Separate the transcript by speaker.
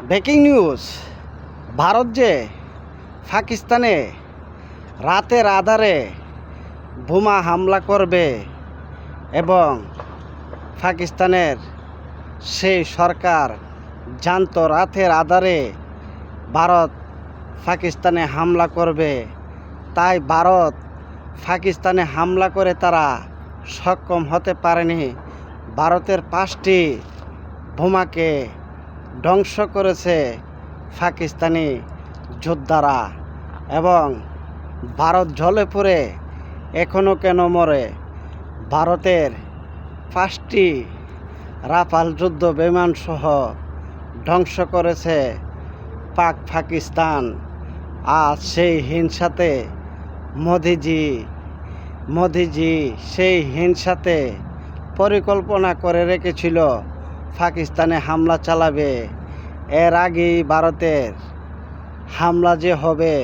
Speaker 1: Breaking news. Bharat যে পাকিস্তানে রাতের আধারে বোমা হামলা করবে এবং পাকিস্তানের সেই সরকার জানতো রাতের আধারে ভারত পাকিস্তানে হামলা করবে, তাই ভারত পাকিস্তানে হামলা করে তারা সক্ষম হতে পারেনি। ভারতের 5টি বোমাকে ধ্বংস করেছে পাকিস্তানি যোদ্ধারা এবং ভারত জ্বলে পড়ে এখনও কেন মরে। ভারতের 5টি রাফাল যুদ্ধ বিমান সহ ধ্বংস করেছে পাকিস্তান। আজ সেই হিংসাতে মোদিজি সেই হিংসাতে পরিকল্পনা করে রেখেছিল পাকিস্তানে হামলা চালাবে। এর আগেই ভারতের হামলা যে হবে